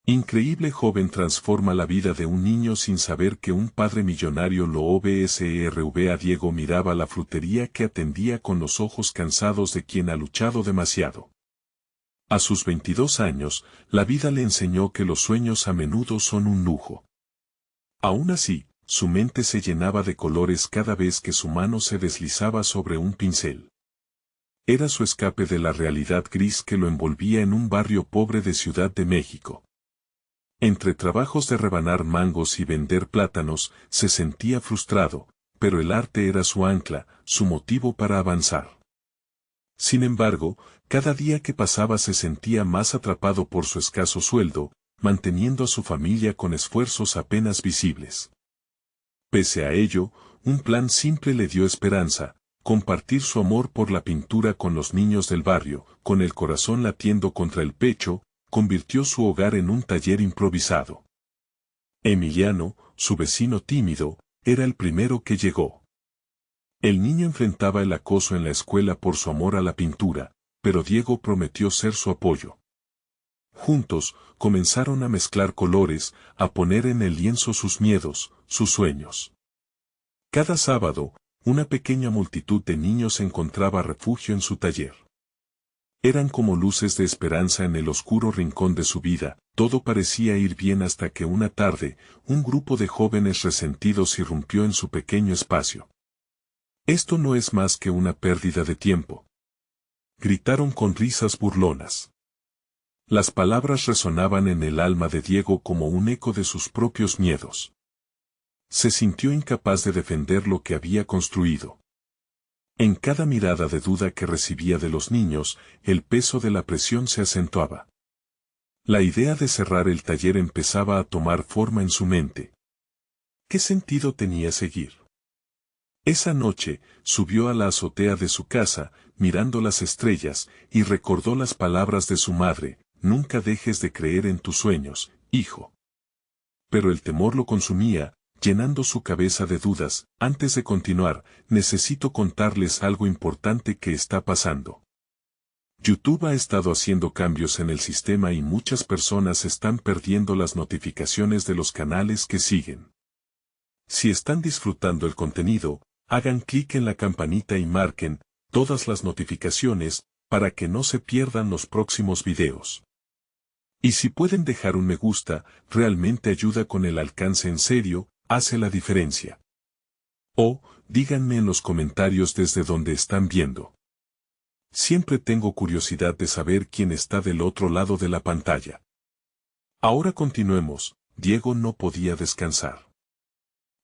Increíble joven transforma la vida de un niño sin saber que un padre millonario lo observa. A Diego miraba la frutería que atendía con los ojos cansados de quien ha luchado demasiado. A sus 22 años, la vida le enseñó que los sueños a menudo son un lujo. Aún así, su mente se llenaba de colores cada vez que su mano se deslizaba sobre un pincel. Era su escape de la realidad gris que lo envolvía en un barrio pobre de Ciudad de México. Entre trabajos de rebanar mangos y vender plátanos, se sentía frustrado, pero el arte era su ancla, su motivo para avanzar. Sin embargo, cada día que pasaba se sentía más atrapado por su escaso sueldo, manteniendo a su familia con esfuerzos apenas visibles. Pese a ello, un plan simple le dio esperanza: compartir su amor por la pintura con los niños del barrio. Con el corazón latiendo contra el pecho, convirtió su hogar en un taller improvisado. Emiliano, su vecino tímido, era el primero que llegó. El niño enfrentaba el acoso en la escuela por su amor a la pintura, pero Diego prometió ser su apoyo. Juntos, comenzaron a mezclar colores, a poner en el lienzo sus miedos, sus sueños. Cada sábado, una pequeña multitud de niños encontraba refugio en su taller. Eran como luces de esperanza en el oscuro rincón de su vida. Todo parecía ir bien hasta que una tarde, un grupo de jóvenes resentidos irrumpió en su pequeño espacio. «Esto no es más que una pérdida de tiempo», gritaron con risas burlonas. Las palabras resonaban en el alma de Diego como un eco de sus propios miedos. Se sintió incapaz de defender lo que había construido. En cada mirada de duda que recibía de los niños, el peso de la presión se acentuaba. La idea de cerrar el taller empezaba a tomar forma en su mente. ¿Qué sentido tenía seguir? Esa noche, subió a la azotea de su casa, mirando las estrellas, y recordó las palabras de su madre: «Nunca dejes de creer en tus sueños, hijo». Pero el temor lo consumía, llenando su cabeza de dudas. «Antes de continuar, necesito contarles algo importante que está pasando. YouTube ha estado haciendo cambios en el sistema y muchas personas están perdiendo las notificaciones de los canales que siguen. Si están disfrutando el contenido, hagan clic en la campanita y marquen todas las notificaciones para que no se pierdan los próximos videos. Y si pueden dejar un me gusta, realmente ayuda con el alcance. En serio, hace la diferencia. O, díganme en los comentarios desde donde están viendo. Siempre tengo curiosidad de saber quién está del otro lado de la pantalla. Ahora continuemos. Diego no podía descansar.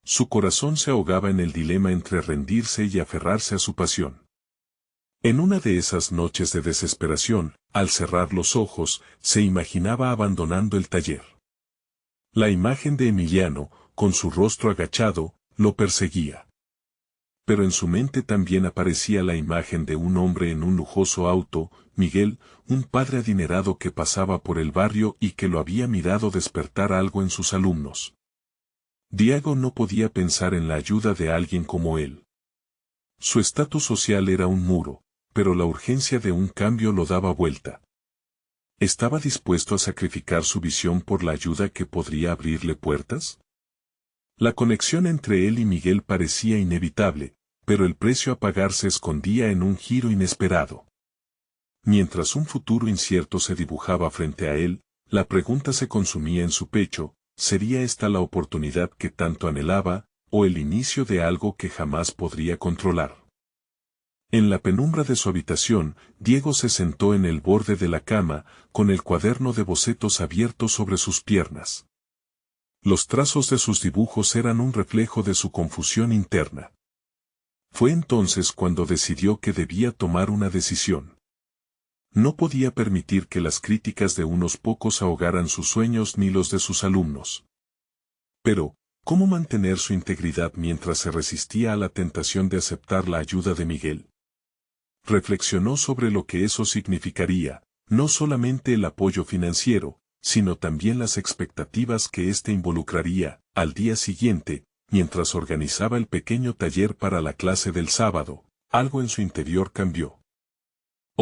Su corazón se ahogaba en el dilema entre rendirse y aferrarse a su pasión. En una de esas noches de desesperación, al cerrar los ojos, se imaginaba abandonando el taller. La imagen de Emiliano, con su rostro agachado, lo perseguía. Pero en su mente también aparecía la imagen de un hombre en un lujoso auto, Miguel, un padre adinerado que pasaba por el barrio y que lo había mirado despertar algo en sus alumnos. Diego no podía pensar en la ayuda de alguien como él. Su estatus social era un muro, pero la urgencia de un cambio lo daba vuelta. ¿Estaba dispuesto a sacrificar su visión por la ayuda que podría abrirle puertas? La conexión entre él y Miguel parecía inevitable, pero el precio a pagar se escondía en un giro inesperado. Mientras un futuro incierto se dibujaba frente a él, la pregunta se consumía en su pecho: ¿sería esta la oportunidad que tanto anhelaba, o el inicio de algo que jamás podría controlar? En la penumbra de su habitación, Diego se sentó en el borde de la cama, con el cuaderno de bocetos abierto sobre sus piernas. Los trazos de sus dibujos eran un reflejo de su confusión interna. Fue entonces cuando decidió que debía tomar una decisión. No podía permitir que las críticas de unos pocos ahogaran sus sueños ni los de sus alumnos. Pero, ¿cómo mantener su integridad mientras se resistía a la tentación de aceptar la ayuda de Miguel? Reflexionó sobre lo que eso significaría: no solamente el apoyo financiero, sino también las expectativas que éste involucraría. Al día siguiente, mientras organizaba el pequeño taller para la clase del sábado, algo en su interior cambió.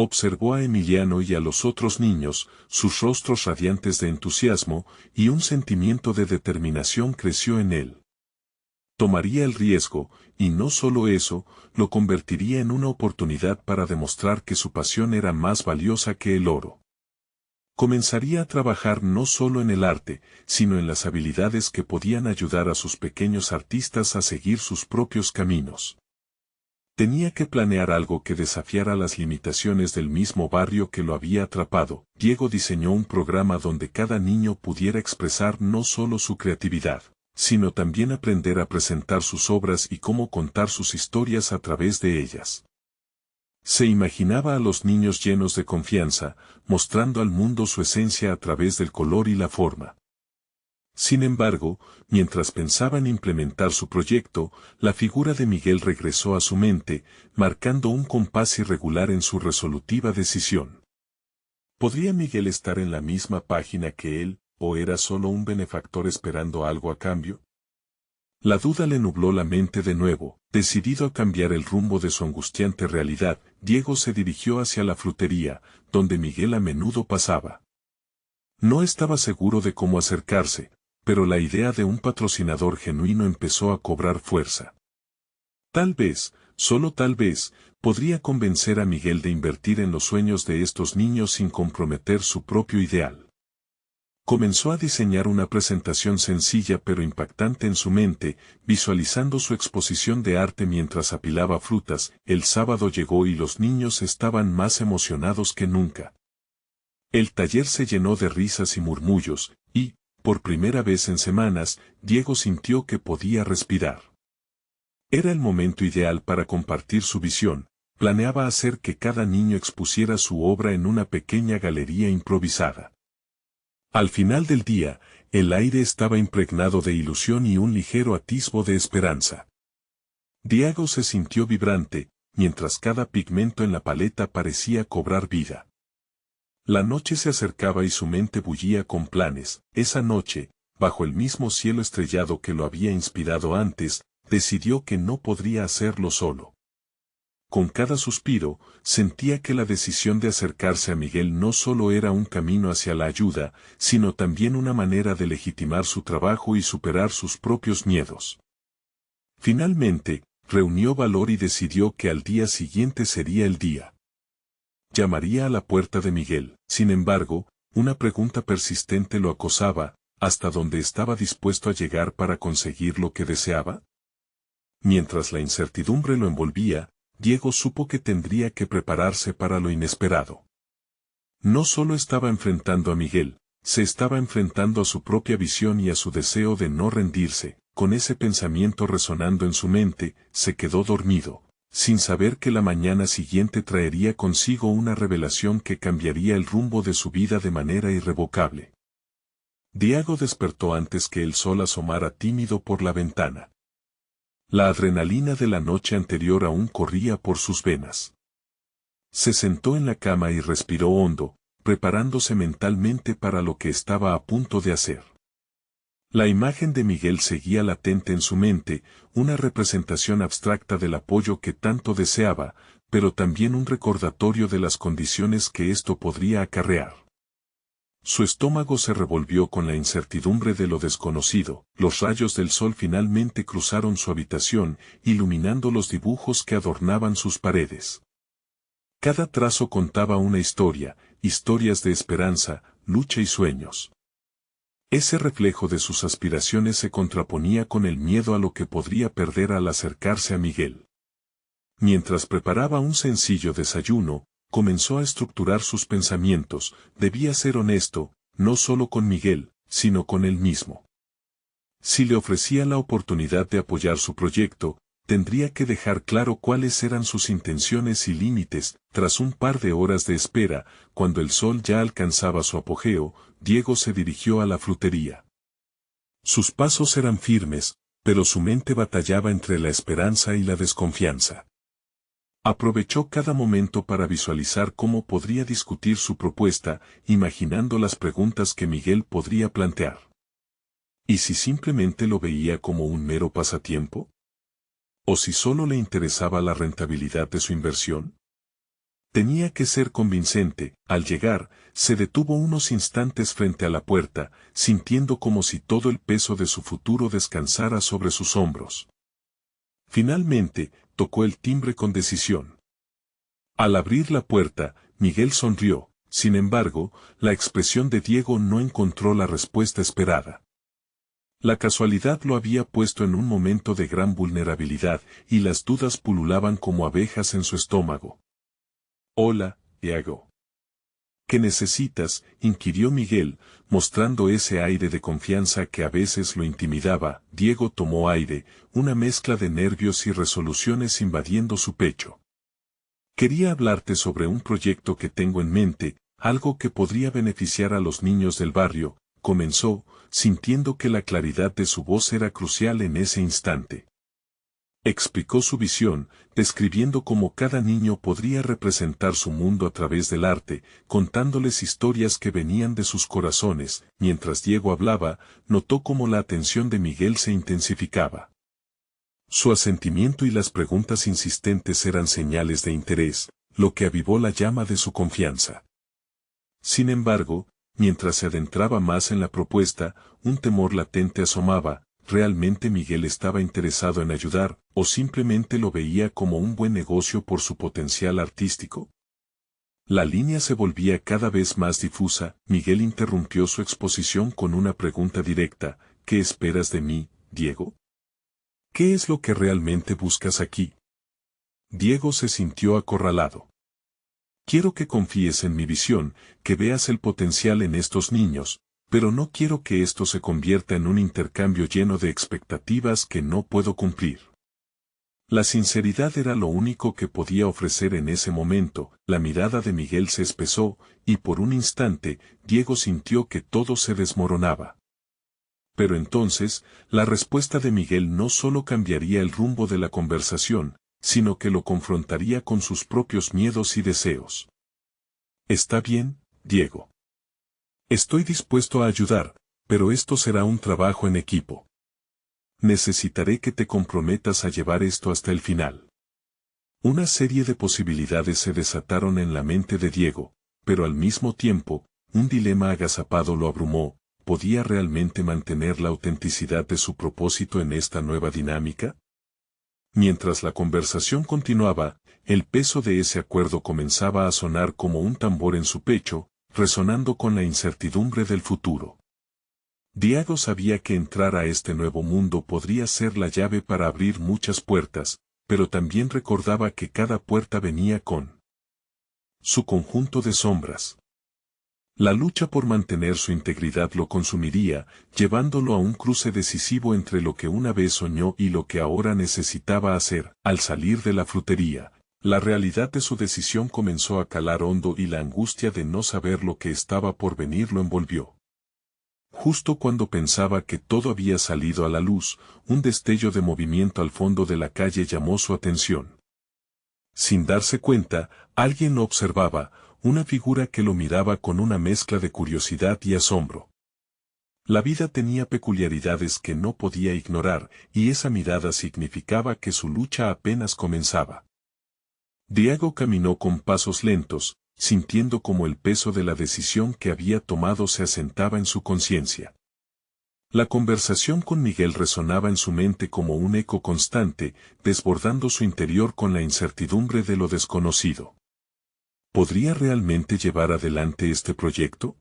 Observó a Emiliano y a los otros niños, sus rostros radiantes de entusiasmo, y un sentimiento de determinación creció en él. Tomaría el riesgo, y no solo eso, lo convertiría en una oportunidad para demostrar que su pasión era más valiosa que el oro. Comenzaría a trabajar no solo en el arte, sino en las habilidades que podían ayudar a sus pequeños artistas a seguir sus propios caminos. Tenía que planear algo que desafiara las limitaciones del mismo barrio que lo había atrapado. Diego diseñó un programa donde cada niño pudiera expresar no solo su creatividad, sino también aprender a presentar sus obras y cómo contar sus historias a través de ellas. Se imaginaba a los niños llenos de confianza, mostrando al mundo su esencia a través del color y la forma. Sin embargo, mientras pensaba en implementar su proyecto, la figura de Miguel regresó a su mente, marcando un compás irregular en su resolutiva decisión. ¿Podría Miguel estar en la misma página que él, o era solo un benefactor esperando algo a cambio? La duda le nubló la mente de nuevo. Decidido a cambiar el rumbo de su angustiante realidad, Diego se dirigió hacia la frutería, donde Miguel a menudo pasaba. No estaba seguro de cómo acercarse, pero la idea de un patrocinador genuino empezó a cobrar fuerza. Tal vez, solo tal vez, podría convencer a Miguel de invertir en los sueños de estos niños sin comprometer su propio ideal. Comenzó a diseñar una presentación sencilla pero impactante en su mente, visualizando su exposición de arte mientras apilaba frutas. El sábado llegó y los niños estaban más emocionados que nunca. El taller se llenó de risas y murmullos, y, por primera vez en semanas, Diego sintió que podía respirar. Era el momento ideal para compartir su visión. Planeaba hacer que cada niño expusiera su obra en una pequeña galería improvisada. Al final del día, el aire estaba impregnado de ilusión y un ligero atisbo de esperanza. Diego se sintió vibrante, mientras cada pigmento en la paleta parecía cobrar vida. La noche se acercaba y su mente bullía con planes. Esa noche, bajo el mismo cielo estrellado que lo había inspirado antes, decidió que no podría hacerlo solo. Con cada suspiro, sentía que la decisión de acercarse a Miguel no solo era un camino hacia la ayuda, sino también una manera de legitimar su trabajo y superar sus propios miedos. Finalmente, reunió valor y decidió que al día siguiente sería el día. Llamaría a la puerta de Miguel. Sin embargo, una pregunta persistente lo acosaba: ¿hasta dónde estaba dispuesto a llegar para conseguir lo que deseaba? Mientras la incertidumbre lo envolvía, Diego supo que tendría que prepararse para lo inesperado. No solo estaba enfrentando a Miguel, se estaba enfrentando a su propia visión y a su deseo de no rendirse. Con ese pensamiento resonando en su mente, se quedó dormido, sin saber que la mañana siguiente traería consigo una revelación que cambiaría el rumbo de su vida de manera irrevocable. Diego despertó antes que el sol asomara tímido por la ventana. La adrenalina de la noche anterior aún corría por sus venas. Se sentó en la cama y respiró hondo, preparándose mentalmente para lo que estaba a punto de hacer. La imagen de Miguel seguía latente en su mente, una representación abstracta del apoyo que tanto deseaba, pero también un recordatorio de las condiciones que esto podría acarrear. Su estómago se revolvió con la incertidumbre de lo desconocido. Los rayos del sol finalmente cruzaron su habitación, iluminando los dibujos que adornaban sus paredes. Cada trazo contaba una historia, historias de esperanza, lucha y sueños. Ese reflejo de sus aspiraciones se contraponía con el miedo a lo que podría perder al acercarse a Miguel. Mientras preparaba un sencillo desayuno, comenzó a estructurar sus pensamientos. Debía ser honesto, no solo con Miguel, sino con él mismo. Si le ofrecía la oportunidad de apoyar su proyecto, tendría que dejar claro cuáles eran sus intenciones y límites. Tras un par de horas de espera, cuando el sol ya alcanzaba su apogeo, Diego se dirigió a la frutería. Sus pasos eran firmes, pero su mente batallaba entre la esperanza y la desconfianza. Aprovechó cada momento para visualizar cómo podría discutir su propuesta, imaginando las preguntas que Miguel podría plantear. ¿Y si simplemente lo veía como un mero pasatiempo? ¿O si solo le interesaba la rentabilidad de su inversión? Tenía que ser convincente. Al llegar, se detuvo unos instantes frente a la puerta, sintiendo como si todo el peso de su futuro descansara sobre sus hombros. Finalmente, tocó el timbre con decisión. Al abrir la puerta, Miguel sonrió. Sin embargo, la expresión de Diego no encontró la respuesta esperada. La casualidad lo había puesto en un momento de gran vulnerabilidad, y las dudas pululaban como abejas en su estómago. «Hola, Diego». «¿Qué necesitas?», inquirió Miguel, mostrando ese aire de confianza que a veces lo intimidaba. Diego tomó aire, una mezcla de nervios y resoluciones invadiendo su pecho. «Quería hablarte sobre un proyecto que tengo en mente, algo que podría beneficiar a los niños del barrio», comenzó, sintiendo que la claridad de su voz era crucial en ese instante. Explicó su visión, describiendo cómo cada niño podría representar su mundo a través del arte, contándoles historias que venían de sus corazones. Mientras Diego hablaba, notó cómo la atención de Miguel se intensificaba. Su asentimiento y las preguntas insistentes eran señales de interés, lo que avivó la llama de su confianza. Sin embargo, mientras se adentraba más en la propuesta, un temor latente asomaba. ¿Realmente Miguel estaba interesado en ayudar, o simplemente lo veía como un buen negocio por su potencial artístico? La línea se volvía cada vez más difusa. Miguel interrumpió su exposición con una pregunta directa: «¿Qué esperas de mí, Diego? ¿Qué es lo que realmente buscas aquí?». Diego se sintió acorralado. «Quiero que confíes en mi visión, que veas el potencial en estos niños, pero no quiero que esto se convierta en un intercambio lleno de expectativas que no puedo cumplir». La sinceridad era lo único que podía ofrecer en ese momento. La mirada de Miguel se espesó, y por un instante, Diego sintió que todo se desmoronaba. Pero entonces, la respuesta de Miguel no solo cambiaría el rumbo de la conversación, sino que lo confrontaría con sus propios miedos y deseos. «Está bien, Diego. Estoy dispuesto a ayudar, pero esto será un trabajo en equipo. Necesitaré que te comprometas a llevar esto hasta el final». Una serie de posibilidades se desataron en la mente de Diego, pero al mismo tiempo, un dilema agazapado lo abrumó. ¿Podía realmente mantener la autenticidad de su propósito en esta nueva dinámica? Mientras la conversación continuaba, el peso de ese acuerdo comenzaba a sonar como un tambor en su pecho, resonando con la incertidumbre del futuro. Diego sabía que entrar a este nuevo mundo podría ser la llave para abrir muchas puertas, pero también recordaba que cada puerta venía con su conjunto de sombras. La lucha por mantener su integridad lo consumiría, llevándolo a un cruce decisivo entre lo que una vez soñó y lo que ahora necesitaba hacer. Al salir de la frutería, la realidad de su decisión comenzó a calar hondo y la angustia de no saber lo que estaba por venir lo envolvió. Justo cuando pensaba que todo había salido a la luz, un destello de movimiento al fondo de la calle llamó su atención. Sin darse cuenta, alguien lo observaba, una figura que lo miraba con una mezcla de curiosidad y asombro. La vida tenía peculiaridades que no podía ignorar, y esa mirada significaba que su lucha apenas comenzaba. Diego caminó con pasos lentos, sintiendo como el peso de la decisión que había tomado se asentaba en su conciencia. La conversación con Miguel resonaba en su mente como un eco constante, desbordando su interior con la incertidumbre de lo desconocido. ¿Podría realmente llevar adelante este proyecto?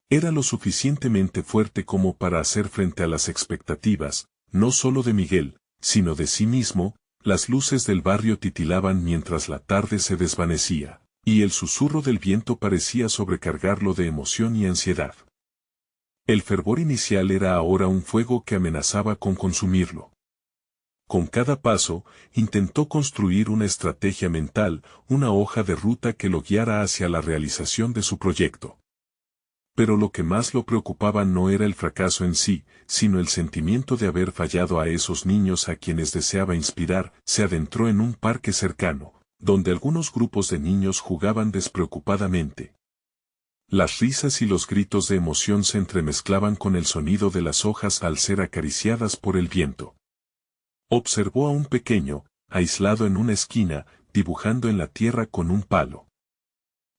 Era lo suficientemente fuerte como para hacer frente a las expectativas, no solo de Miguel, sino de sí mismo. Las luces del barrio titilaban mientras la tarde se desvanecía, y el susurro del viento parecía sobrecargarlo de emoción y ansiedad. El fervor inicial era ahora un fuego que amenazaba con consumirlo. Con cada paso, intentó construir una estrategia mental, una hoja de ruta que lo guiara hacia la realización de su proyecto. Pero lo que más lo preocupaba no era el fracaso en sí, sino el sentimiento de haber fallado a esos niños a quienes deseaba inspirar. Se adentró en un parque cercano, donde algunos grupos de niños jugaban despreocupadamente. Las risas y los gritos de emoción se entremezclaban con el sonido de las hojas al ser acariciadas por el viento. Observó a un pequeño, aislado en una esquina, dibujando en la tierra con un palo.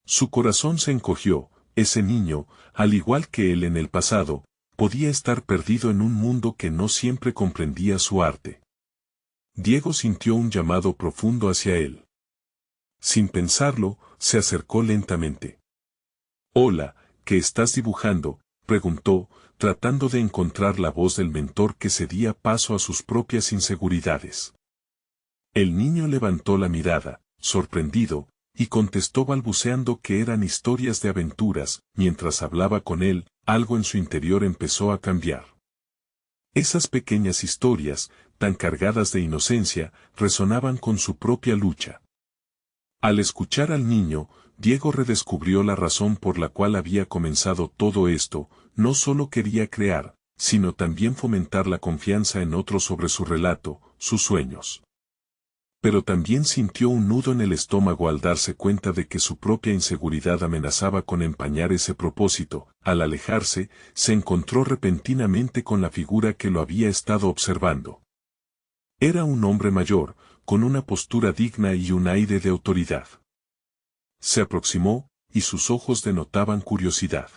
Su corazón se encogió. Ese niño, al igual que él en el pasado, podía estar perdido en un mundo que no siempre comprendía su arte. Diego sintió un llamado profundo hacia él. Sin pensarlo, se acercó lentamente. «Hola, ¿qué estás dibujando?», preguntó, tratando de encontrar la voz del mentor que cedía paso a sus propias inseguridades. El niño levantó la mirada, sorprendido, y contestó balbuceando que eran historias de aventuras. Mientras hablaba con él, algo en su interior empezó a cambiar. Esas pequeñas historias, tan cargadas de inocencia, resonaban con su propia lucha. Al escuchar al niño, Diego redescubrió la razón por la cual había comenzado todo esto. No solo quería crear, sino también fomentar la confianza en otros sobre su relato, sus sueños. Pero también sintió un nudo en el estómago al darse cuenta de que su propia inseguridad amenazaba con empañar ese propósito. Al alejarse, se encontró repentinamente con la figura que lo había estado observando. Era un hombre mayor, con una postura digna y un aire de autoridad. Se aproximó, y sus ojos denotaban curiosidad.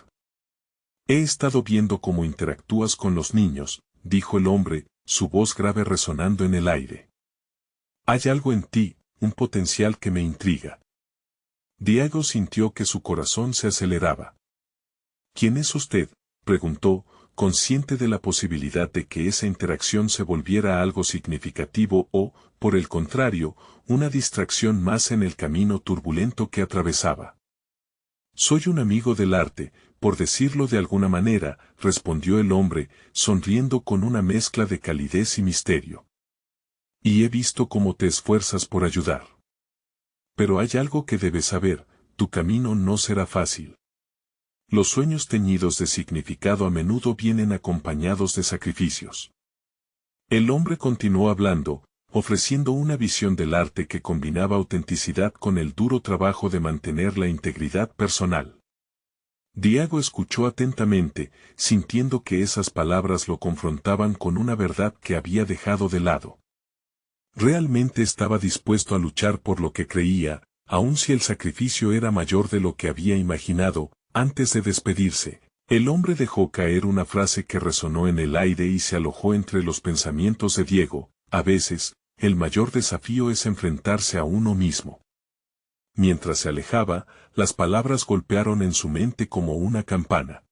«He estado viendo cómo interactúas con los niños», dijo el hombre, su voz grave resonando en el aire. «Hay algo en ti, un potencial que me intriga». Diego sintió que su corazón se aceleraba. «¿Quién es usted?», preguntó, consciente de la posibilidad de que esa interacción se volviera algo significativo o, por el contrario, una distracción más en el camino turbulento que atravesaba. «Soy un amigo del arte, por decirlo de alguna manera», respondió el hombre, sonriendo con una mezcla de calidez y misterio. «Y he visto cómo te esfuerzas por ayudar. Pero hay algo que debes saber, tu camino no será fácil. Los sueños teñidos de significado a menudo vienen acompañados de sacrificios». El hombre continuó hablando, ofreciendo una visión del arte que combinaba autenticidad con el duro trabajo de mantener la integridad personal. Diego escuchó atentamente, sintiendo que esas palabras lo confrontaban con una verdad que había dejado de lado. Realmente estaba dispuesto a luchar por lo que creía, aun si el sacrificio era mayor de lo que había imaginado. Antes de despedirse, el hombre dejó caer una frase que resonó en el aire y se alojó entre los pensamientos de Diego: «A veces, el mayor desafío es enfrentarse a uno mismo». Mientras se alejaba, las palabras golpearon en su mente como una campana.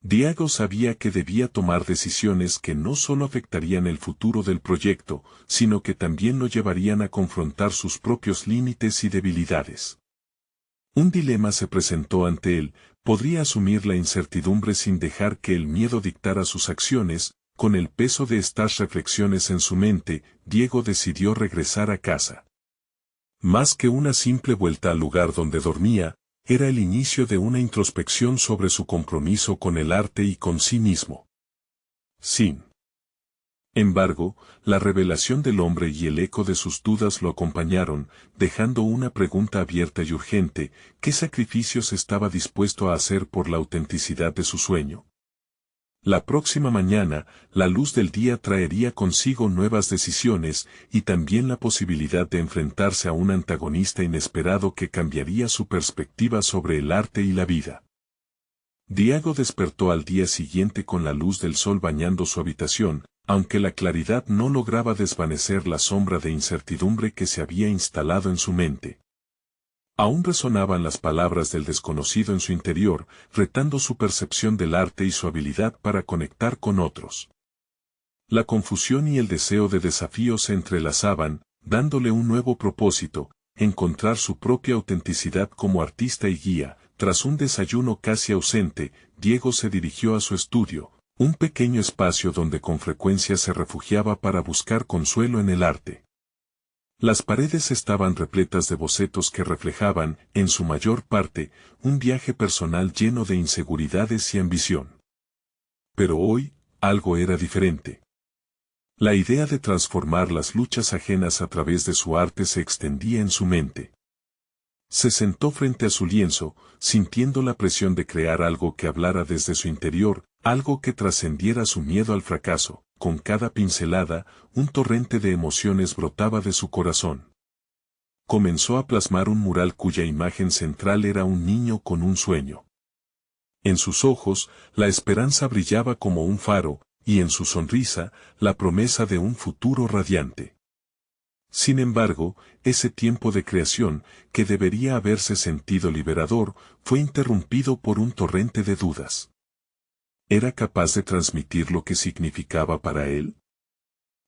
Diego sabía que debía tomar decisiones que no solo afectarían el futuro del proyecto, sino que también lo llevarían a confrontar sus propios límites y debilidades. Un dilema se presentó ante él: podría asumir la incertidumbre sin dejar que el miedo dictara sus acciones. Con el peso de estas reflexiones en su mente, Diego decidió regresar a casa. Más que una simple vuelta al lugar donde dormía, era el inicio de una introspección sobre su compromiso con el arte y con sí mismo. Sin embargo, la revelación del hombre y el eco de sus dudas lo acompañaron, dejando una pregunta abierta y urgente: ¿qué sacrificios estaba dispuesto a hacer por la autenticidad de su sueño? La próxima mañana, la luz del día traería consigo nuevas decisiones, y también la posibilidad de enfrentarse a un antagonista inesperado que cambiaría su perspectiva sobre el arte y la vida. Diego despertó al día siguiente con la luz del sol bañando su habitación, aunque la claridad no lograba desvanecer la sombra de incertidumbre que se había instalado en su mente. Aún resonaban las palabras del desconocido en su interior, retando su percepción del arte y su habilidad para conectar con otros. La confusión y el deseo de desafío se entrelazaban, dándole un nuevo propósito: encontrar su propia autenticidad como artista y guía. Tras un desayuno casi ausente, Diego se dirigió a su estudio, un pequeño espacio donde con frecuencia se refugiaba para buscar consuelo en el arte. Las paredes estaban repletas de bocetos que reflejaban, en su mayor parte, un viaje personal lleno de inseguridades y ambición. Pero hoy, algo era diferente. La idea de transformar las luchas ajenas a través de su arte se extendía en su mente. Se sentó frente a su lienzo, sintiendo la presión de crear algo que hablara desde su interior, algo que trascendiera su miedo al fracaso. Con cada pincelada, un torrente de emociones brotaba de su corazón. comenzó a plasmar un mural cuya imagen central era un niño con un sueño. En sus ojos, la esperanza brillaba como un faro, y en su sonrisa, la promesa de un futuro radiante. Sin embargo, ese tiempo de creación, que debería haberse sentido liberador, fue interrumpido por un torrente de dudas. ¿Era capaz de transmitir lo que significaba para él?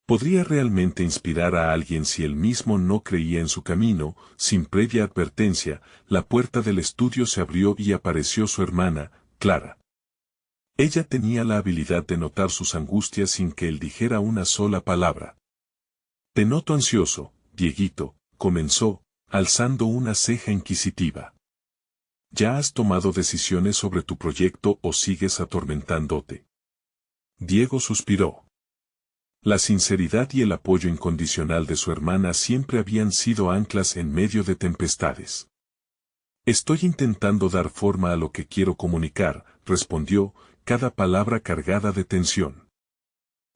¿Podría realmente inspirar a alguien si él mismo no creía en su camino? Sin previa advertencia, la puerta del estudio se abrió y apareció su hermana, Clara. Ella tenía la habilidad de notar sus angustias sin que él dijera una sola palabra. «Te noto ansioso, Dieguito», comenzó, alzando una ceja inquisitiva. «¿Ya has tomado decisiones sobre tu proyecto o sigues atormentándote?» Diego suspiró. La sinceridad y el apoyo incondicional de su hermana siempre habían sido anclas en medio de tempestades. «Estoy intentando dar forma a lo que quiero comunicar», respondió, cada palabra cargada de tensión.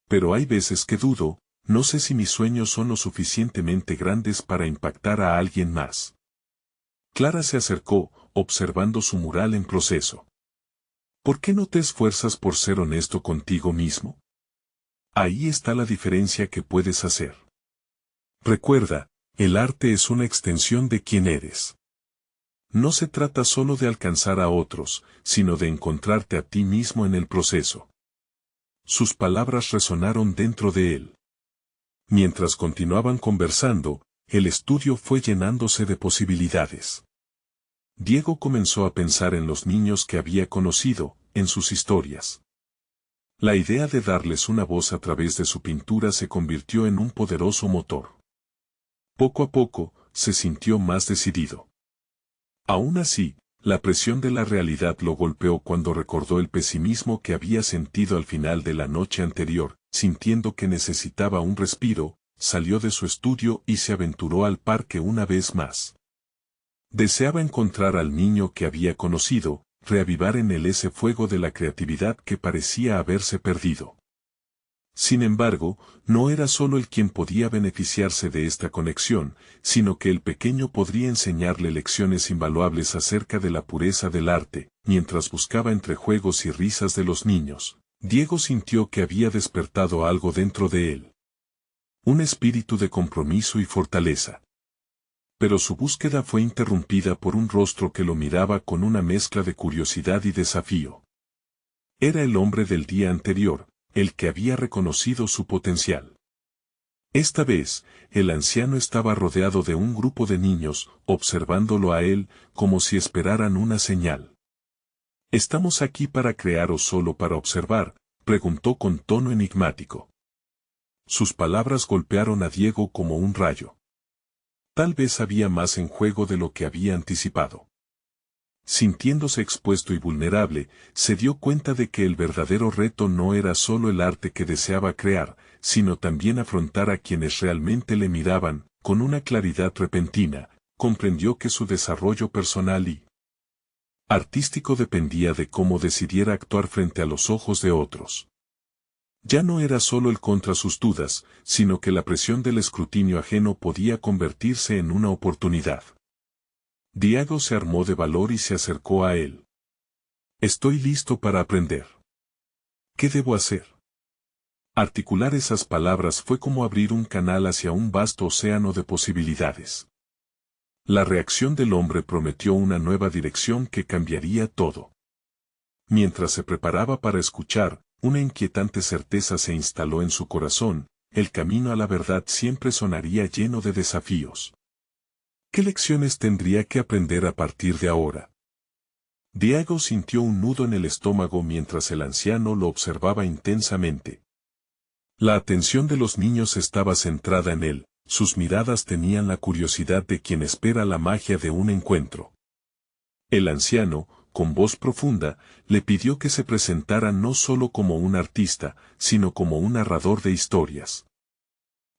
«Pero hay veces que dudo, no sé si mis sueños son lo suficientemente grandes para impactar a alguien más». Clara se acercó, observando su mural en proceso. «¿Por qué no te esfuerzas por ser honesto contigo mismo? Ahí está la diferencia que puedes hacer. Recuerda, el arte es una extensión de quién eres. No se trata solo de alcanzar a otros, sino de encontrarte a ti mismo en el proceso». Sus palabras resonaron dentro de él. Mientras continuaban conversando, el estudio fue llenándose de posibilidades. Diego comenzó a pensar en los niños que había conocido, en sus historias. La idea de darles una voz a través de su pintura se convirtió en un poderoso motor. Poco a poco, se sintió más decidido. Aún así, la presión de la realidad lo golpeó cuando recordó el pesimismo que había sentido al final de la noche anterior. Sintiendo que necesitaba un respiro, salió de su estudio y se aventuró al parque una vez más. Deseaba encontrar al niño que había conocido, reavivar en él ese fuego de la creatividad que parecía haberse perdido. Sin embargo, no era solo él quien podía beneficiarse de esta conexión, sino que el pequeño podría enseñarle lecciones invaluables acerca de la pureza del arte. Mientras buscaba entre juegos y risas de los niños, Diego sintió que había despertado algo dentro de él. Un espíritu de compromiso y fortaleza. Pero su búsqueda fue interrumpida por un rostro que lo miraba con una mezcla de curiosidad y desafío. Era el hombre del día anterior, el que había reconocido su potencial. Esta vez, el anciano estaba rodeado de un grupo de niños, observándolo a él, como si esperaran una señal. «¿Estamos aquí para crear o solo para observar?», preguntó con tono enigmático. Sus palabras golpearon a Diego como un rayo. Tal vez había más en juego de lo que había anticipado. Sintiéndose expuesto y vulnerable, se dio cuenta de que el verdadero reto no era solo el arte que deseaba crear, sino también afrontar a quienes realmente le miraban. Con una claridad repentina, comprendió que su desarrollo personal y artístico dependía de cómo decidiera actuar frente a los ojos de otros. Ya no era solo el contra sus dudas, sino que la presión del escrutinio ajeno podía convertirse en una oportunidad. Diego se armó de valor y se acercó a él. «Estoy listo para aprender. ¿Qué debo hacer?». Articular esas palabras fue como abrir un canal hacia un vasto océano de posibilidades. La reacción del hombre prometió una nueva dirección que cambiaría todo. Mientras se preparaba para escuchar, una inquietante certeza se instaló en su corazón: el camino a la verdad siempre sonaría lleno de desafíos. ¿Qué lecciones tendría que aprender a partir de ahora? Diego sintió un nudo en el estómago mientras el anciano lo observaba intensamente. La atención de los niños estaba centrada en él, sus miradas tenían la curiosidad de quien espera la magia de un encuentro. El anciano, con voz profunda, le pidió que se presentara no solo como un artista, sino como un narrador de historias.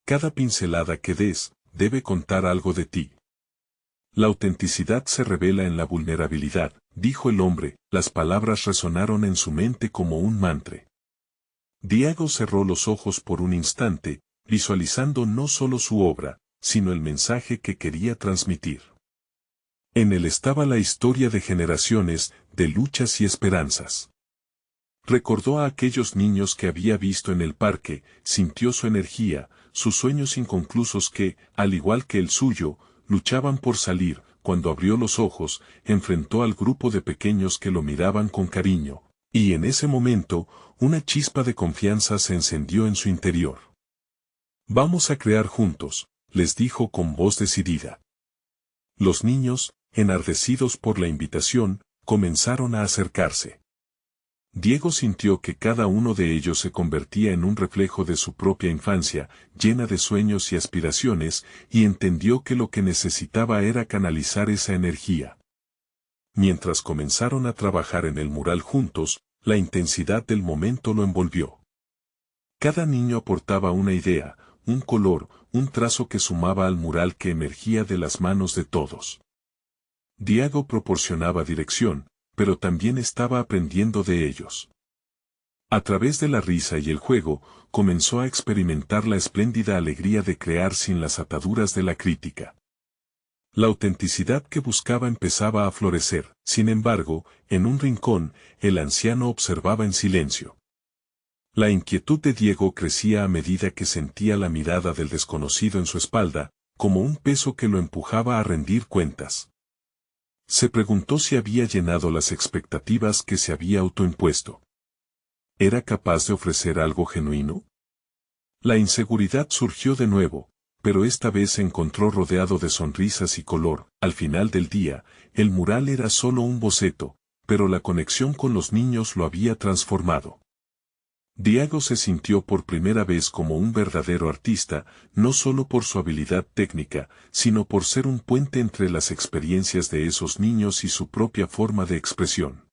«Cada pincelada que des, debe contar algo de ti. La autenticidad se revela en la vulnerabilidad», dijo el hombre. Las palabras resonaron en su mente como un mantra. Diego cerró los ojos por un instante, visualizando no solo su obra, sino el mensaje que quería transmitir. En él estaba la historia de generaciones, de luchas y esperanzas. Recordó a aquellos niños que había visto en el parque, sintió su energía, sus sueños inconclusos que, al igual que el suyo, luchaban por salir. Cuando abrió los ojos, enfrentó al grupo de pequeños que lo miraban con cariño, y en ese momento, una chispa de confianza se encendió en su interior. «Vamos a crear juntos», les dijo con voz decidida. Los niños, enardecidos por la invitación, comenzaron a acercarse. Diego sintió que cada uno de ellos se convertía en un reflejo de su propia infancia, llena de sueños y aspiraciones, y entendió que lo que necesitaba era canalizar esa energía. Mientras comenzaron a trabajar en el mural juntos, la intensidad del momento lo envolvió. Cada niño aportaba una idea, un color, un trazo que sumaba al mural que emergía de las manos de todos. Diego proporcionaba dirección, pero también estaba aprendiendo de ellos. A través de la risa y el juego, comenzó a experimentar la espléndida alegría de crear sin las ataduras de la crítica. La autenticidad que buscaba empezaba a florecer. Sin embargo, en un rincón, el anciano observaba en silencio. La inquietud de Diego crecía a medida que sentía la mirada del desconocido en su espalda, como un peso que lo empujaba a rendir cuentas. Se preguntó si había llenado las expectativas que se había autoimpuesto. ¿Era capaz de ofrecer algo genuino? La inseguridad surgió de nuevo, pero esta vez se encontró rodeado de sonrisas y color. Al final del día, el mural era solo un boceto, pero la conexión con los niños lo había transformado. Diego se sintió por primera vez como un verdadero artista, no solo por su habilidad técnica, sino por ser un puente entre las experiencias de esos niños y su propia forma de expresión.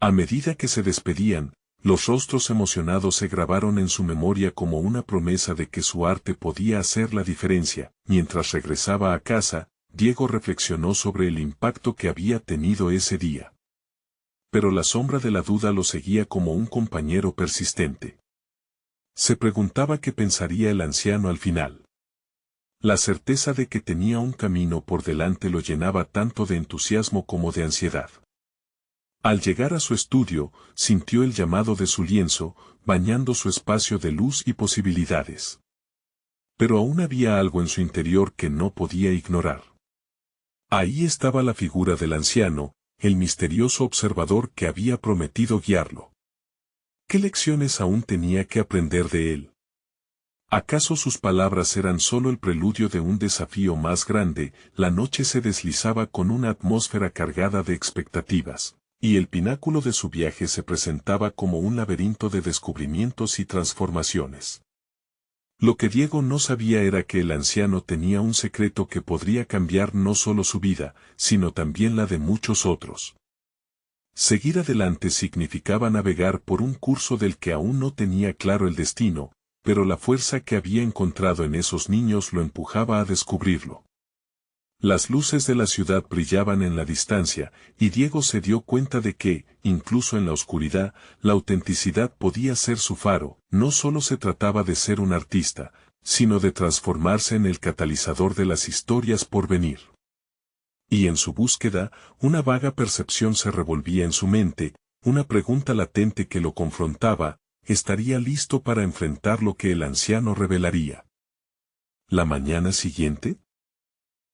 A medida que se despedían, los rostros emocionados se grabaron en su memoria como una promesa de que su arte podía hacer la diferencia. Mientras regresaba a casa, Diego reflexionó sobre el impacto que había tenido ese día. Pero la sombra de la duda lo seguía como un compañero persistente. Se preguntaba qué pensaría el anciano al final. La certeza de que tenía un camino por delante lo llenaba tanto de entusiasmo como de ansiedad. Al llegar a su estudio, sintió el llamado de su lienzo, bañando su espacio de luz y posibilidades. Pero aún había algo en su interior que no podía ignorar. Ahí estaba la figura del anciano, el misterioso observador que había prometido guiarlo. ¿Qué lecciones aún tenía que aprender de él? ¿Acaso sus palabras eran solo el preludio de un desafío más grande? La noche se deslizaba con una atmósfera cargada de expectativas, y el pináculo de su viaje se presentaba como un laberinto de descubrimientos y transformaciones. Lo que Diego no sabía era que el anciano tenía un secreto que podría cambiar no solo su vida, sino también la de muchos otros. Seguir adelante significaba navegar por un curso del que aún no tenía claro el destino, pero la fuerza que había encontrado en esos niños lo empujaba a descubrirlo. Las luces de la ciudad brillaban en la distancia, y Diego se dio cuenta de que, incluso en la oscuridad, la autenticidad podía ser su faro. No solo se trataba de ser un artista, sino de transformarse en el catalizador de las historias por venir. Y en su búsqueda, una vaga percepción se revolvía en su mente, una pregunta latente que lo confrontaba: ¿estaría listo para enfrentar lo que el anciano revelaría? ¿La mañana siguiente?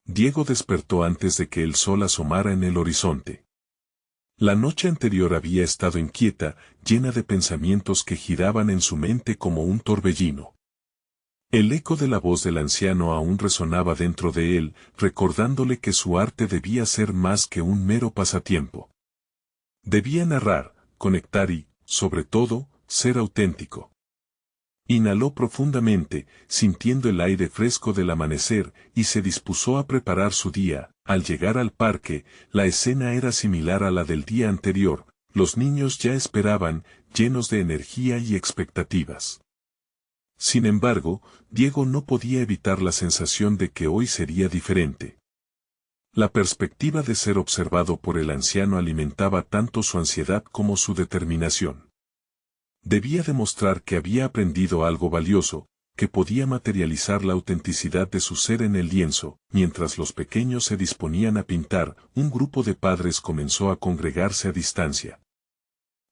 Diego despertó antes de que el sol asomara en el horizonte. La noche anterior había estado inquieta, llena de pensamientos que giraban en su mente como un torbellino. El eco de la voz del anciano aún resonaba dentro de él, recordándole que su arte debía ser más que un mero pasatiempo. Debía narrar, conectar y, sobre todo, ser auténtico. Inhaló profundamente, sintiendo el aire fresco del amanecer, y se dispuso a preparar su día. Al llegar al parque, la escena era similar a la del día anterior. Los niños ya esperaban, llenos de energía y expectativas. Sin embargo, Diego no podía evitar la sensación de que hoy sería diferente. La perspectiva de ser observado por el anciano alimentaba tanto su ansiedad como su determinación. Debía demostrar que había aprendido algo valioso, que podía materializar la autenticidad de su ser en el lienzo. Mientras los pequeños se disponían a pintar, un grupo de padres comenzó a congregarse a distancia.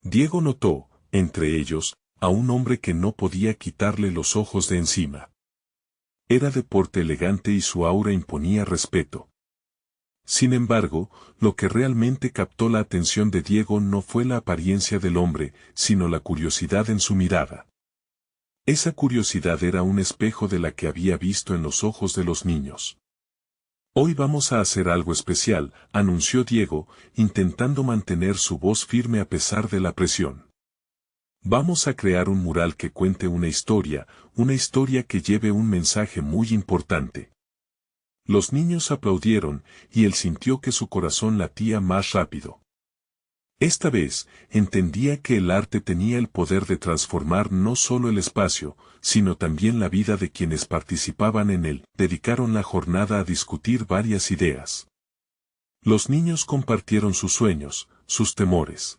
Diego notó, entre ellos, a un hombre que no podía quitarle los ojos de encima. Era de porte elegante y su aura imponía respeto. Sin embargo, lo que realmente captó la atención de Diego no fue la apariencia del hombre, sino la curiosidad en su mirada. Esa curiosidad era un espejo de la que había visto en los ojos de los niños. «Hoy vamos a hacer algo especial», anunció Diego, intentando mantener su voz firme a pesar de la presión. «Vamos a crear un mural que cuente una historia que lleve un mensaje muy importante». Los niños aplaudieron, y él sintió que su corazón latía más rápido. Esta vez, entendía que el arte tenía el poder de transformar no solo el espacio, sino también la vida de quienes participaban en él. Dedicaron la jornada a discutir varias ideas. Los niños compartieron sus sueños, sus temores.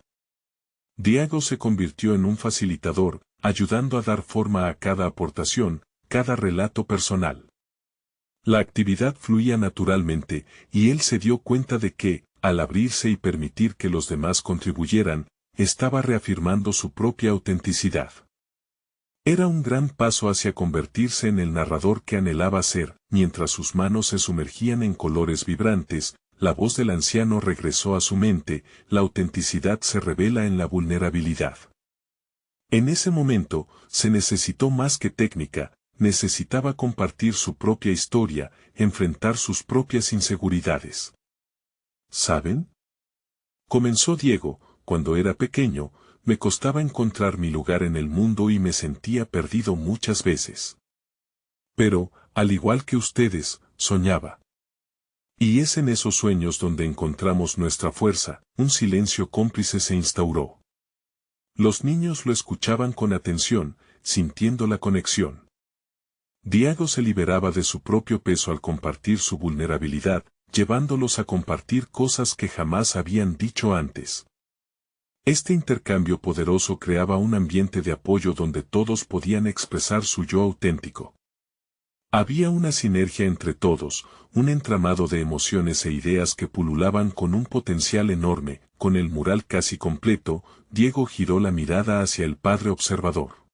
Diego se convirtió en un facilitador, ayudando a dar forma a cada aportación, cada relato personal. La actividad fluía naturalmente, y él se dio cuenta de que, al abrirse y permitir que los demás contribuyeran, estaba reafirmando su propia autenticidad. Era un gran paso hacia convertirse en el narrador que anhelaba ser. Mientras sus manos se sumergían en colores vibrantes, la voz del anciano regresó a su mente. La autenticidad se revela en la vulnerabilidad. En ese momento, se necesitó más que técnica, necesitaba compartir su propia historia, enfrentar sus propias inseguridades. ¿Saben?, comenzó Diego, cuando era pequeño, me costaba encontrar mi lugar en el mundo y me sentía perdido muchas veces. Pero, al igual que ustedes, soñaba. Y es en esos sueños donde encontramos nuestra fuerza. Un silencio cómplice se instauró. Los niños lo escuchaban con atención, sintiendo la conexión. Diego se liberaba de su propio peso al compartir su vulnerabilidad, llevándolos a compartir cosas que jamás habían dicho antes. Este intercambio poderoso creaba un ambiente de apoyo donde todos podían expresar su yo auténtico. Había una sinergia entre todos, un entramado de emociones e ideas que pululaban con un potencial enorme. Con el mural casi completo, Diego giró la mirada hacia el padre observador.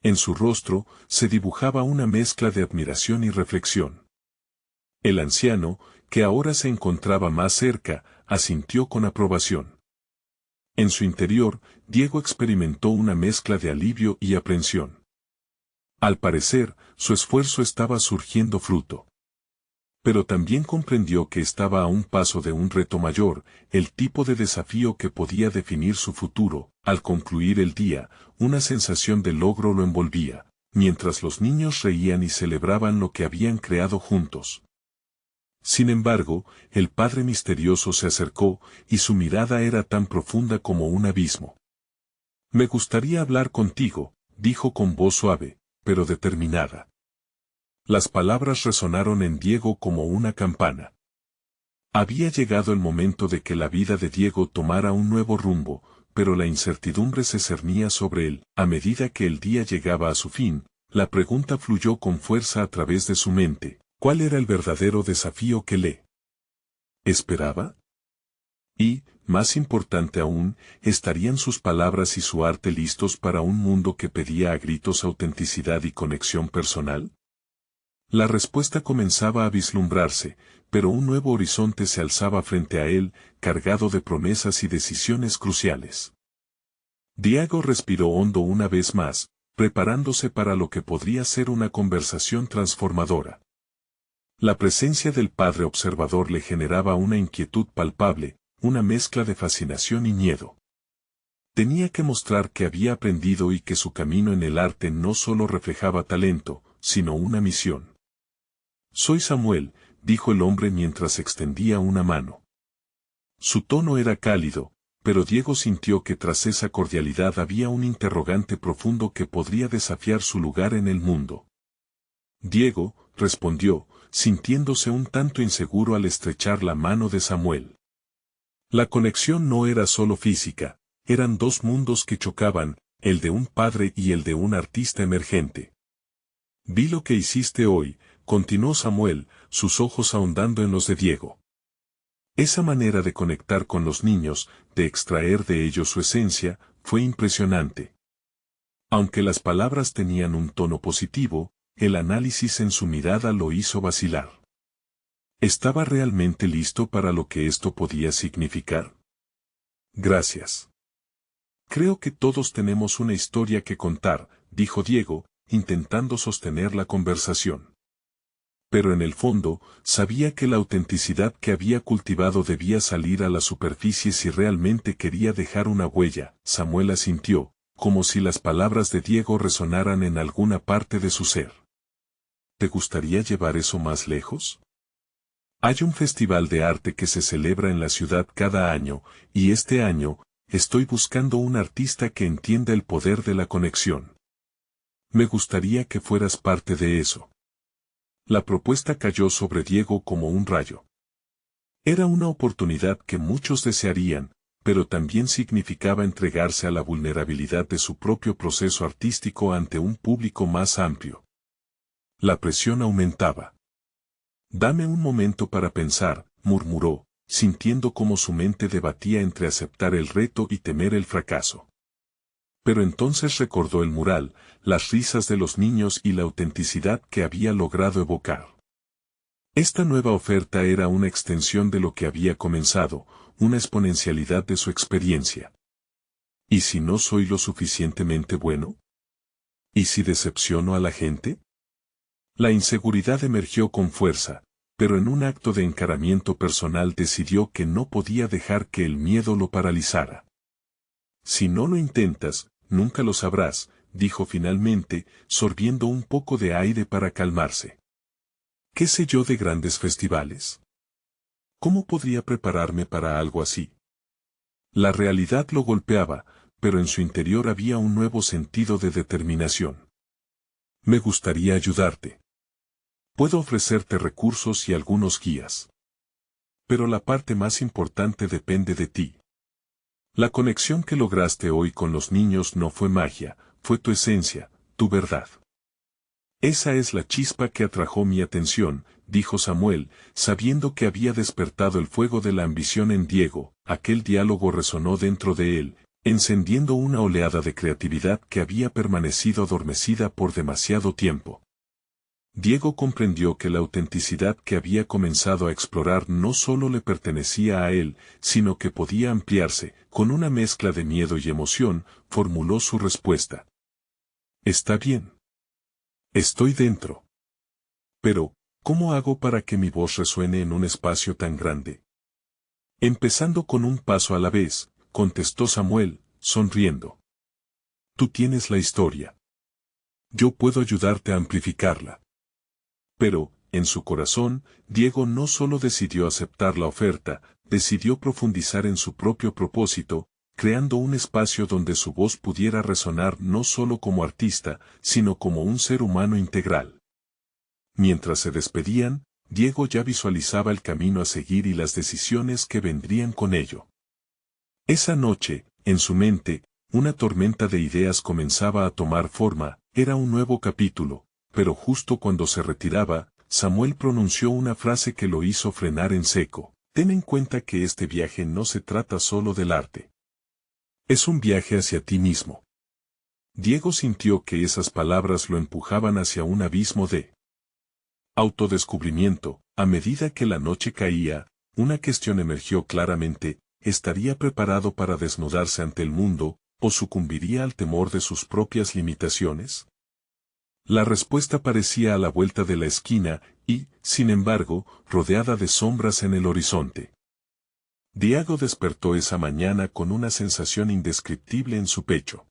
En su rostro se dibujaba una mezcla de admiración y reflexión. El anciano, que ahora se encontraba más cerca, asintió con aprobación. En su interior, Diego experimentó una mezcla de alivio y aprensión. Al parecer, su esfuerzo estaba surgiendo fruto. Pero también comprendió que estaba a un paso de un reto mayor, el tipo de desafío que podía definir su futuro. Al concluir el día, una sensación de logro lo envolvía, mientras los niños reían y celebraban lo que habían creado juntos. Sin embargo, el padre misterioso se acercó, y su mirada era tan profunda como un abismo. «Me gustaría hablar contigo», dijo con voz suave, pero determinada. Las palabras resonaron en Diego como una campana. Había llegado el momento de que la vida de Diego tomara un nuevo rumbo, pero la incertidumbre se cernía sobre él. A medida que el día llegaba a su fin, la pregunta fluyó con fuerza a través de su mente: ¿cuál era el verdadero desafío que le esperaba? Y, más importante aún, ¿estarían sus palabras y su arte listos para un mundo que pedía a gritos autenticidad y conexión personal? La respuesta comenzaba a vislumbrarse, pero un nuevo horizonte se alzaba frente a él, cargado de promesas y decisiones cruciales. Diego respiró hondo una vez más, preparándose para lo que podría ser una conversación transformadora. La presencia del padre observador le generaba una inquietud palpable, una mezcla de fascinación y miedo. Tenía que mostrar que había aprendido y que su camino en el arte no solo reflejaba talento, sino una misión. «Soy Samuel», dijo el hombre mientras extendía una mano. Su tono era cálido, pero Diego sintió que tras esa cordialidad había un interrogante profundo que podría desafiar su lugar en el mundo. «Diego», respondió, sintiéndose un tanto inseguro al estrechar la mano de Samuel. La conexión no era solo física, eran dos mundos que chocaban, el de un padre y el de un artista emergente. Vi lo que hiciste hoy, continuó Samuel, sus ojos ahondando en los de Diego. Esa manera de conectar con los niños, de extraer de ellos su esencia, fue impresionante. Aunque las palabras tenían un tono positivo, el análisis en su mirada lo hizo vacilar. ¿Estaba realmente listo para lo que esto podía significar? Gracias. Creo que todos tenemos una historia que contar, dijo Diego, intentando sostener la conversación. Pero en el fondo, sabía que la autenticidad que había cultivado debía salir a la superficie si realmente quería dejar una huella. Samuel asintió, como si las palabras de Diego resonaran en alguna parte de su ser. ¿Te gustaría llevar eso más lejos? Hay un festival de arte que se celebra en la ciudad cada año, y este año, estoy buscando un artista que entienda el poder de la conexión. Me gustaría que fueras parte de eso. La propuesta cayó sobre Diego como un rayo. Era una oportunidad que muchos desearían, pero también significaba entregarse a la vulnerabilidad de su propio proceso artístico ante un público más amplio. La presión aumentaba. Dame un momento para pensar, murmuró, sintiendo cómo su mente debatía entre aceptar el reto y temer el fracaso. Pero entonces recordó el mural, las risas de los niños y la autenticidad que había logrado evocar. Esta nueva oferta era una extensión de lo que había comenzado, una exponencialidad de su experiencia. ¿Y si no soy lo suficientemente bueno? ¿Y si decepciono a la gente? La inseguridad emergió con fuerza, pero en un acto de encaramiento personal decidió que no podía dejar que el miedo lo paralizara. Si no lo intentas, nunca lo sabrás, dijo finalmente, sorbiendo un poco de aire para calmarse. ¿Qué sé yo de grandes festivales? ¿Cómo podría prepararme para algo así? La realidad lo golpeaba, pero en su interior había un nuevo sentido de determinación. Me gustaría ayudarte. Puedo ofrecerte recursos y algunos guías. Pero la parte más importante depende de ti. La conexión que lograste hoy con los niños no fue magia, fue tu esencia, tu verdad. Esa es la chispa que atrajo mi atención, dijo Samuel, sabiendo que había despertado el fuego de la ambición en Diego. Aquel diálogo resonó dentro de él, encendiendo una oleada de creatividad que había permanecido adormecida por demasiado tiempo. Diego comprendió que la autenticidad que había comenzado a explorar no solo le pertenecía a él, sino que podía ampliarse. Con una mezcla de miedo y emoción, formuló su respuesta. Está bien. Estoy dentro. Pero, ¿cómo hago para que mi voz resuene en un espacio tan grande? Empezando con un paso a la vez, contestó Samuel, sonriendo. Tú tienes la historia. Yo puedo ayudarte a amplificarla. Pero, en su corazón, Diego no solo decidió aceptar la oferta, decidió profundizar en su propio propósito, creando un espacio donde su voz pudiera resonar no solo como artista, sino como un ser humano integral. Mientras se despedían, Diego ya visualizaba el camino a seguir y las decisiones que vendrían con ello. Esa noche, en su mente, una tormenta de ideas comenzaba a tomar forma. Era un nuevo capítulo. Pero justo cuando se retiraba, Samuel pronunció una frase que lo hizo frenar en seco. Ten en cuenta que este viaje no se trata solo del arte. Es un viaje hacia ti mismo. Diego sintió que esas palabras lo empujaban hacia un abismo de autodescubrimiento. A medida que la noche caía, una cuestión emergió claramente: ¿estaría preparado para desnudarse ante el mundo, o sucumbiría al temor de sus propias limitaciones? La respuesta parecía a la vuelta de la esquina y, sin embargo, rodeada de sombras en el horizonte. Diego despertó esa mañana con una sensación indescriptible en su pecho.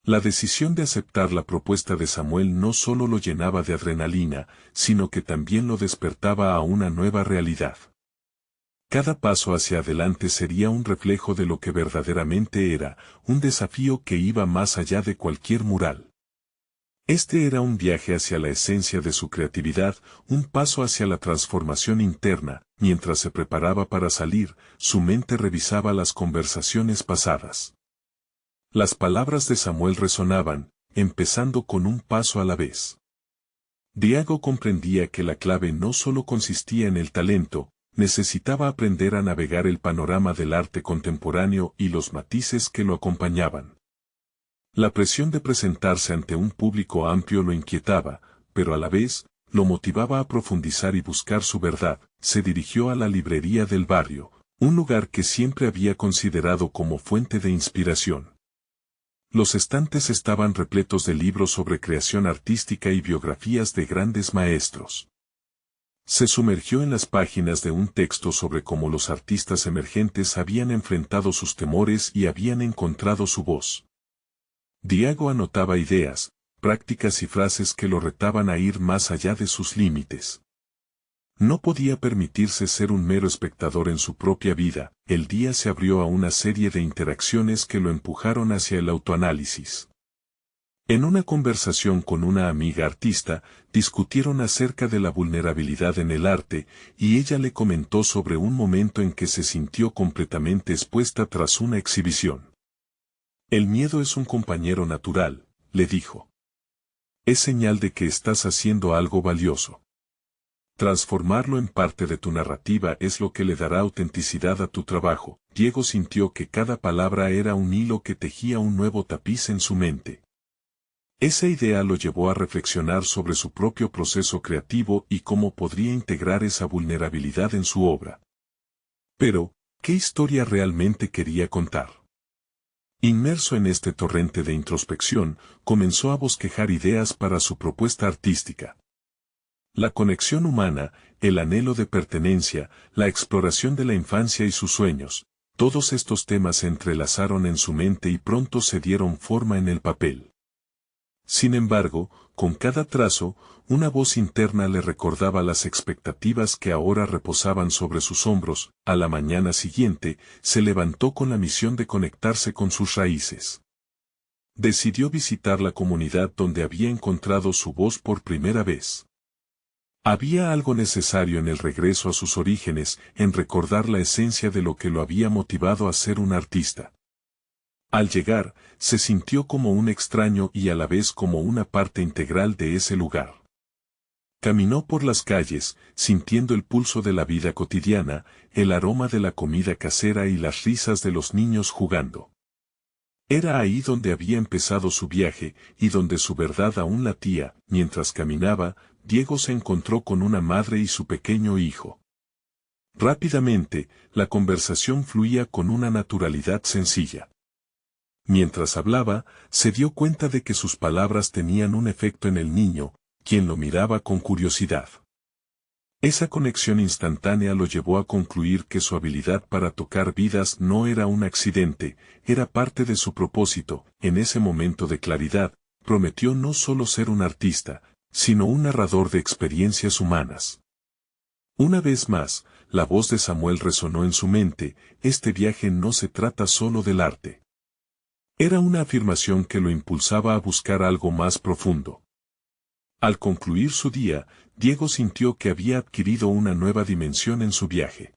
La decisión de aceptar la propuesta de Samuel no solo lo llenaba de adrenalina, sino que también lo despertaba a una nueva realidad. Cada paso hacia adelante sería un reflejo de lo que verdaderamente era, un desafío que iba más allá de cualquier mural. Este era un viaje hacia la esencia de su creatividad, un paso hacia la transformación interna. Mientras se preparaba para salir, su mente revisaba las conversaciones pasadas. Las palabras de Samuel resonaban, empezando con un paso a la vez. Diego comprendía que la clave no solo consistía en el talento, necesitaba aprender a navegar el panorama del arte contemporáneo y los matices que lo acompañaban. La presión de presentarse ante un público amplio lo inquietaba, pero a la vez, lo motivaba a profundizar y buscar su verdad. Se dirigió a la librería del barrio, un lugar que siempre había considerado como fuente de inspiración. Los estantes estaban repletos de libros sobre creación artística y biografías de grandes maestros. Se sumergió en las páginas de un texto sobre cómo los artistas emergentes habían enfrentado sus temores y habían encontrado su voz. Diego anotaba ideas, prácticas y frases que lo retaban a ir más allá de sus límites. No podía permitirse ser un mero espectador en su propia vida. El día se abrió a una serie de interacciones que lo empujaron hacia el autoanálisis. En una conversación con una amiga artista, discutieron acerca de la vulnerabilidad en el arte, y ella le comentó sobre un momento en que se sintió completamente expuesta tras una exhibición. El miedo es un compañero natural, le dijo. Es señal de que estás haciendo algo valioso. Transformarlo en parte de tu narrativa es lo que le dará autenticidad a tu trabajo. Diego sintió que cada palabra era un hilo que tejía un nuevo tapiz en su mente. Esa idea lo llevó a reflexionar sobre su propio proceso creativo y cómo podría integrar esa vulnerabilidad en su obra. Pero, ¿qué historia realmente quería contar? Inmerso en este torrente de introspección, comenzó a bosquejar ideas para su propuesta artística. La conexión humana, el anhelo de pertenencia, la exploración de la infancia y sus sueños, todos estos temas se entrelazaron en su mente y pronto se dieron forma en el papel. Sin embargo, con cada trazo, una voz interna le recordaba las expectativas que ahora reposaban sobre sus hombros. A la mañana siguiente, se levantó con la misión de conectarse con sus raíces. Decidió visitar la comunidad donde había encontrado su voz por primera vez. Había algo necesario en el regreso a sus orígenes, en recordar la esencia de lo que lo había motivado a ser un artista. Al llegar, se sintió como un extraño y a la vez como una parte integral de ese lugar. Caminó por las calles, sintiendo el pulso de la vida cotidiana, el aroma de la comida casera y las risas de los niños jugando. Era ahí donde había empezado su viaje, y donde su verdad aún latía. Mientras caminaba, Diego se encontró con una madre y su pequeño hijo. Rápidamente, la conversación fluía con una naturalidad sencilla. Mientras hablaba, se dio cuenta de que sus palabras tenían un efecto en el niño, quien lo miraba con curiosidad. Esa conexión instantánea lo llevó a concluir que su habilidad para tocar vidas no era un accidente, era parte de su propósito. En ese momento de claridad, prometió no solo ser un artista, sino un narrador de experiencias humanas. Una vez más, la voz de Samuel resonó en su mente: este viaje no se trata solo del arte. Era una afirmación que lo impulsaba a buscar algo más profundo. Al concluir su día, Diego sintió que había adquirido una nueva dimensión en su viaje.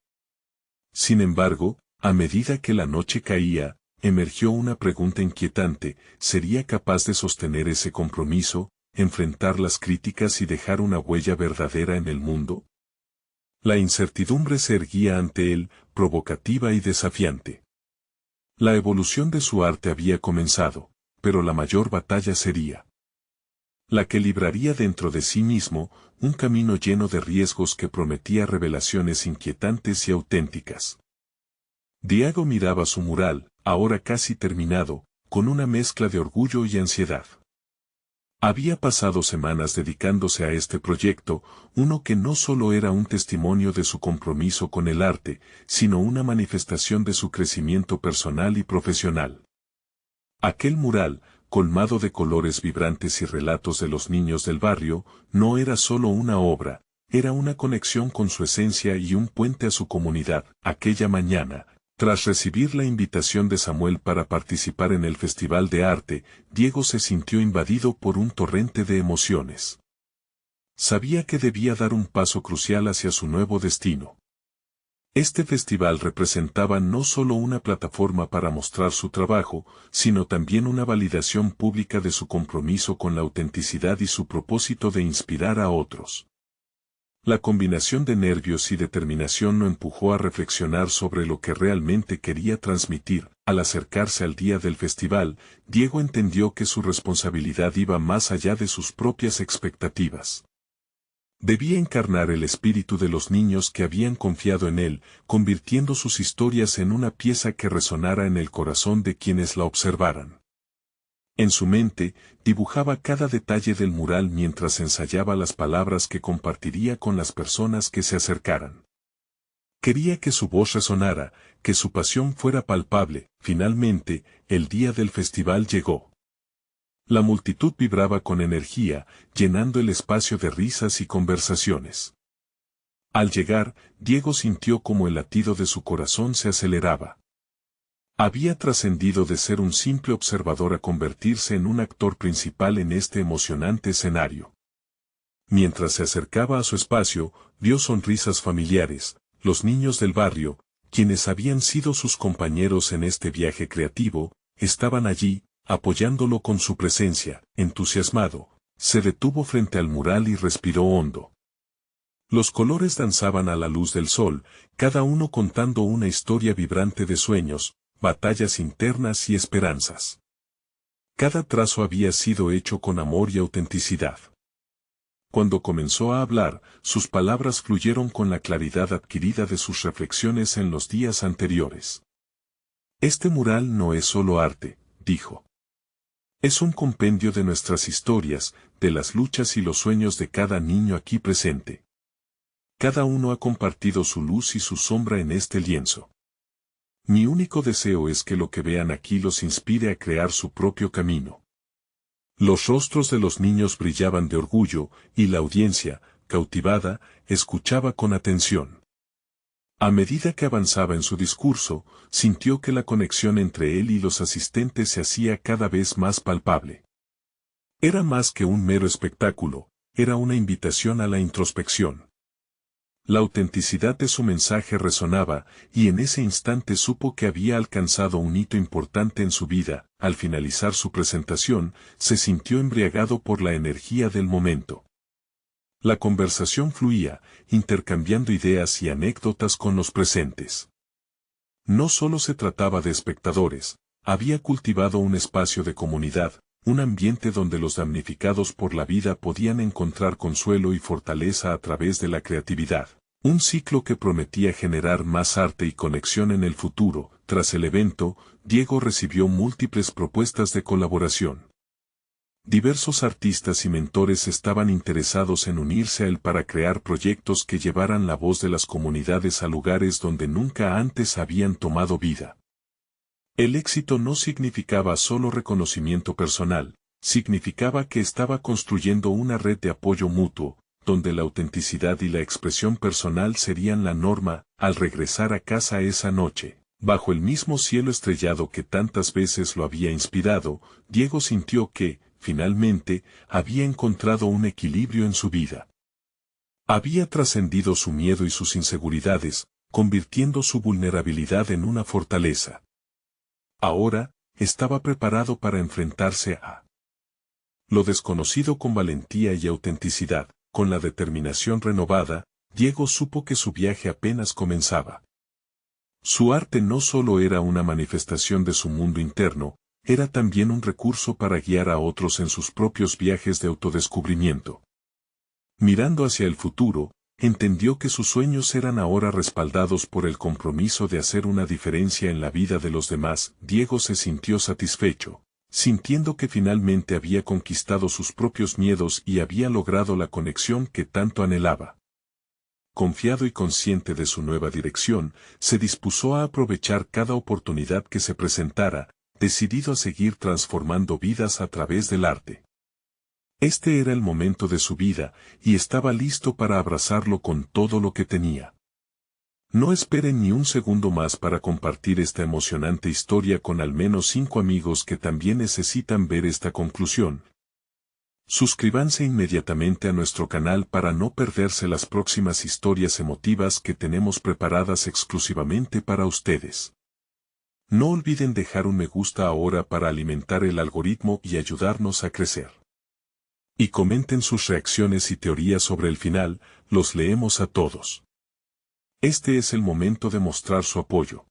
Sin embargo, a medida que la noche caía, emergió una pregunta inquietante: ¿sería capaz de sostener ese compromiso, enfrentar las críticas y dejar una huella verdadera en el mundo? La incertidumbre se erguía ante él, provocativa y desafiante. La evolución de su arte había comenzado, pero la mayor batalla sería la que libraría dentro de sí mismo, un camino lleno de riesgos que prometía revelaciones inquietantes y auténticas. Diego miraba su mural, ahora casi terminado, con una mezcla de orgullo y ansiedad. Había pasado semanas dedicándose a este proyecto, uno que no solo era un testimonio de su compromiso con el arte, sino una manifestación de su crecimiento personal y profesional. Aquel mural, colmado de colores vibrantes y relatos de los niños del barrio, no era solo una obra, era una conexión con su esencia y un puente a su comunidad. Aquella mañana, tras recibir la invitación de Samuel para participar en el Festival de Arte, Diego se sintió invadido por un torrente de emociones. Sabía que debía dar un paso crucial hacia su nuevo destino. Este festival representaba no solo una plataforma para mostrar su trabajo, sino también una validación pública de su compromiso con la autenticidad y su propósito de inspirar a otros. La combinación de nervios y determinación lo empujó a reflexionar sobre lo que realmente quería transmitir. Al acercarse al día del festival, Diego entendió que su responsabilidad iba más allá de sus propias expectativas. Debía encarnar el espíritu de los niños que habían confiado en él, convirtiendo sus historias en una pieza que resonara en el corazón de quienes la observaran. En su mente, dibujaba cada detalle del mural mientras ensayaba las palabras que compartiría con las personas que se acercaran. Quería que su voz resonara, que su pasión fuera palpable. Finalmente, el día del festival llegó. La multitud vibraba con energía, llenando el espacio de risas y conversaciones. Al llegar, Diego sintió como el latido de su corazón se aceleraba. Había trascendido de ser un simple observador a convertirse en un actor principal en este emocionante escenario. Mientras se acercaba a su espacio, vio sonrisas familiares, los niños del barrio, quienes habían sido sus compañeros en este viaje creativo, estaban allí, apoyándolo con su presencia. Entusiasmado, se detuvo frente al mural y respiró hondo. Los colores danzaban a la luz del sol, cada uno contando una historia vibrante de sueños, batallas internas y esperanzas. Cada trazo había sido hecho con amor y autenticidad. Cuando comenzó a hablar, sus palabras fluyeron con la claridad adquirida de sus reflexiones en los días anteriores. Este mural no es solo arte, dijo. Es un compendio de nuestras historias, de las luchas y los sueños de cada niño aquí presente. Cada uno ha compartido su luz y su sombra en este lienzo. Mi único deseo es que lo que vean aquí los inspire a crear su propio camino. Los rostros de los niños brillaban de orgullo, y la audiencia, cautivada, escuchaba con atención. A medida que avanzaba en su discurso, sintió que la conexión entre él y los asistentes se hacía cada vez más palpable. Era más que un mero espectáculo, era una invitación a la introspección. La autenticidad de su mensaje resonaba, y en ese instante supo que había alcanzado un hito importante en su vida. Al finalizar su presentación, se sintió embriagado por la energía del momento. La conversación fluía, intercambiando ideas y anécdotas con los presentes. No solo se trataba de espectadores, había cultivado un espacio de comunidad, un ambiente donde los damnificados por la vida podían encontrar consuelo y fortaleza a través de la creatividad. Un ciclo que prometía generar más arte y conexión en el futuro. Tras el evento, Diego recibió múltiples propuestas de colaboración. Diversos artistas y mentores estaban interesados en unirse a él para crear proyectos que llevaran la voz de las comunidades a lugares donde nunca antes habían tomado vida. El éxito no significaba solo reconocimiento personal, significaba que estaba construyendo una red de apoyo mutuo, donde la autenticidad y la expresión personal serían la norma. Al regresar a casa esa noche, bajo el mismo cielo estrellado que tantas veces lo había inspirado, Diego sintió que, finalmente, había encontrado un equilibrio en su vida. Había trascendido su miedo y sus inseguridades, convirtiendo su vulnerabilidad en una fortaleza. Ahora, estaba preparado para enfrentarse a lo desconocido con valentía y autenticidad. Con la determinación renovada, Diego supo que su viaje apenas comenzaba. Su arte no solo era una manifestación de su mundo interno, era también un recurso para guiar a otros en sus propios viajes de autodescubrimiento. Mirando hacia el futuro, entendió que sus sueños eran ahora respaldados por el compromiso de hacer una diferencia en la vida de los demás. Diego se sintió satisfecho, sintiendo que finalmente había conquistado sus propios miedos y había logrado la conexión que tanto anhelaba. Confiado y consciente de su nueva dirección, se dispuso a aprovechar cada oportunidad que se presentara, decidido a seguir transformando vidas a través del arte. Este era el momento de su vida, y estaba listo para abrazarlo con todo lo que tenía. No esperen ni un segundo más para compartir esta emocionante historia con al menos 5 amigos que también necesitan ver esta conclusión. Suscríbanse inmediatamente a nuestro canal para no perderse las próximas historias emotivas que tenemos preparadas exclusivamente para ustedes. No olviden dejar un me gusta ahora para alimentar el algoritmo y ayudarnos a crecer. Y comenten sus reacciones y teorías sobre el final, los leemos a todos. Este es el momento de mostrar su apoyo.